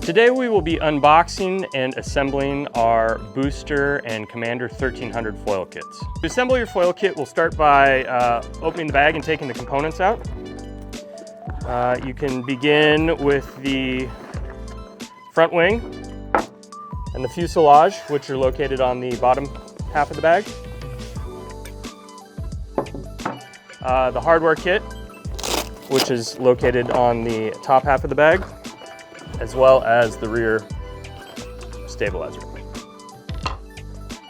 Today we will be unboxing and assembling our Booster and Commander 1300 foil kits. To assemble your foil kit, we'll start by opening the bag and taking the components out. You can begin with the front wing and the fuselage, which are located on the bottom half of the bag. The hardware kit, which is located on the top half of the bag, as well as the rear stabilizer.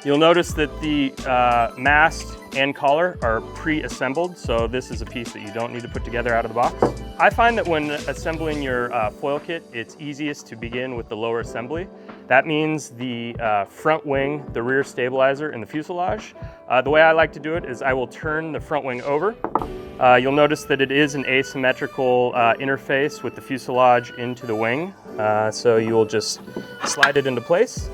You'll notice that the mast and collar are pre-assembled, so this is a piece that you don't need to put together out of the box. I find that when assembling your foil kit, it's easiest to begin with the lower assembly. That means the front wing, the rear stabilizer, and the fuselage. The way I like to do it is I will turn the front wing over. You'll notice that it is an asymmetrical interface with the fuselage into the wing. So you'll just slide it into place.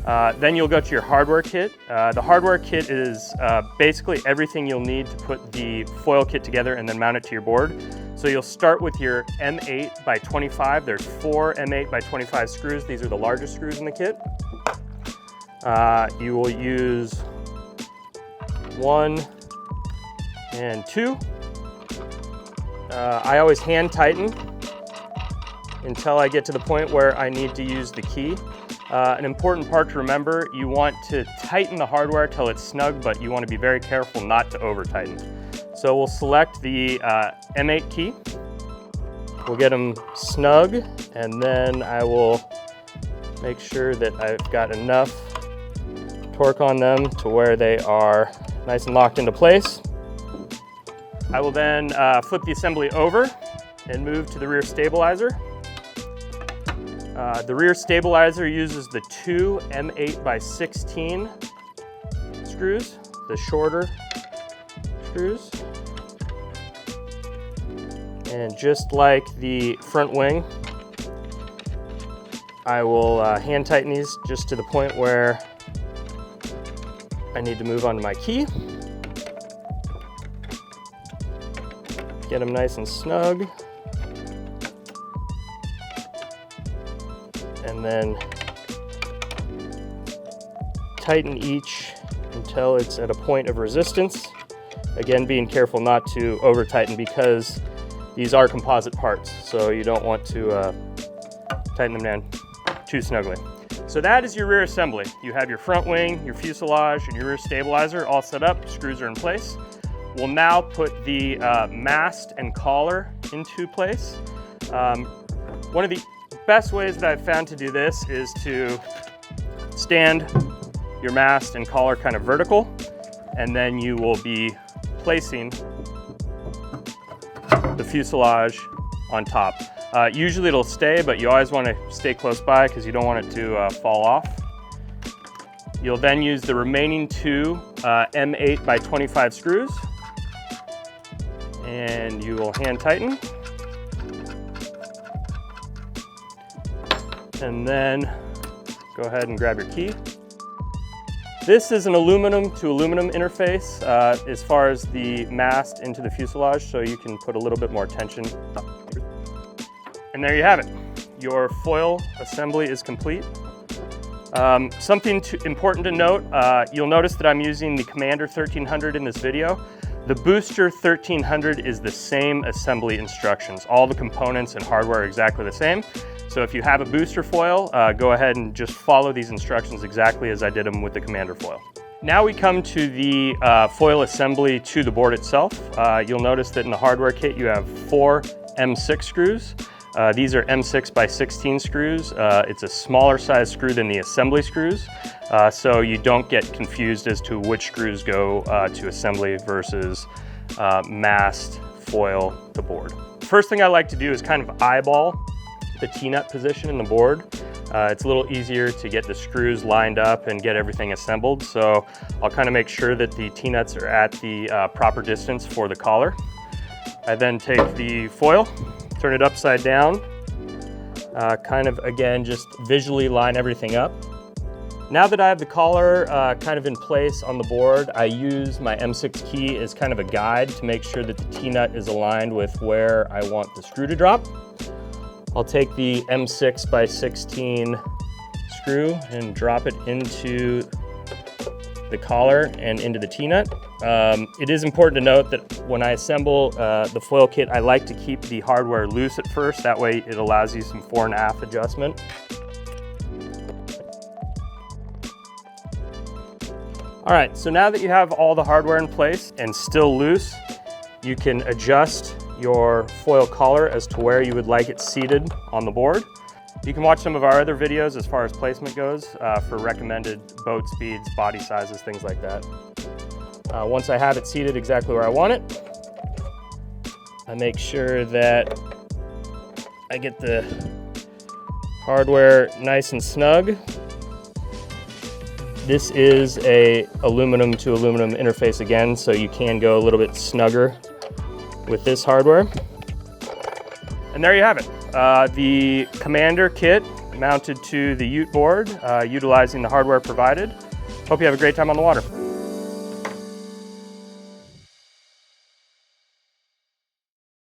Then you'll go to your hardware kit. The hardware kit is basically everything you'll need to put the foil kit together and then mount it to your board. So you'll start with your M8 by 25. There's 4 M8 by 25 screws. These are the largest screws in the kit. You will use 1 and 2. I always hand tighten until I get to the point where I need to use the key. An important part to remember, you want to tighten the hardware till it's snug, but you want to be very careful not to over tighten. So we'll select the M8 key. We'll get them snug, and then I will make sure that I've got enough torque on them to where they are nice and locked into place. I will then flip the assembly over and move to the rear stabilizer. The rear stabilizer uses the 2 M8 by 16 screws, the shorter screws. And just like the front wing, I will hand tighten these just to the point where I need to move onto my key. Get them nice and snug. And then tighten each until it's at a point of resistance. Again, being careful not to over tighten because these are composite parts, so you don't want to tighten them down too snugly. So that is your rear assembly. You have your front wing, your fuselage, and your rear stabilizer all set up. Screws are in place. We'll now put the mast and collar into place. One of the best ways that I've found to do this is to stand your mast and collar kind of vertical, and then you will be placing the fuselage on top. Usually it'll stay, but you always want to stay close by because you don't want it to fall off. You'll then use the remaining 2 M8 by 25 screws, and you will hand tighten. And then go ahead and grab your key. This is an aluminum to aluminum interface as far as the mast into the fuselage, so you can put a little bit more tension. And there you have it. Your foil assembly is complete. Something important to note, you'll notice that I'm using the Commander 1300 in this video. The Booster 1300 is the same assembly instructions. All the components and hardware are exactly the same. So if you have a booster foil, go ahead and just follow these instructions exactly as I did them with the Commander foil. Now we come to the foil assembly to the board itself. You'll notice that in the hardware kit you have 4 M6 screws. These are M6 by 16 screws. It's a smaller size screw than the assembly screws, so you don't get confused as to which screws go to assembly versus mast, foil, the board. First thing I like to do is kind of eyeball the T-nut position in the board. It's a little easier to get the screws lined up and get everything assembled, so I'll kind of make sure that the T-nuts are at the proper distance for the collar. I then take the foil, turn it upside down, kind of again just visually line everything up. Now that I have the collar kind of in place on the board, I use my M6 key as kind of a guide to make sure that the T-nut is aligned with where I want the screw to drop. I'll take the M6 by 16 screw and drop it into the collar and into the T-nut. It is important to note that when I assemble the foil kit, I like to keep the hardware loose at first. That way it allows you some fore and aft adjustment. All right, so now that you have all the hardware in place and still loose, you can adjust your foil collar as to where you would like it seated on the board. You can watch some of our other videos as far as placement goes for recommended boat speeds, body sizes, things like that. Once I have it seated exactly where I want it, I make sure that I get the hardware nice and snug. This is a aluminum to aluminum interface again, so you can go a little bit snugger with this hardware. And there you have it. The Commander kit mounted to the Ute board, utilizing the hardware provided. Hope you have a great time on the water.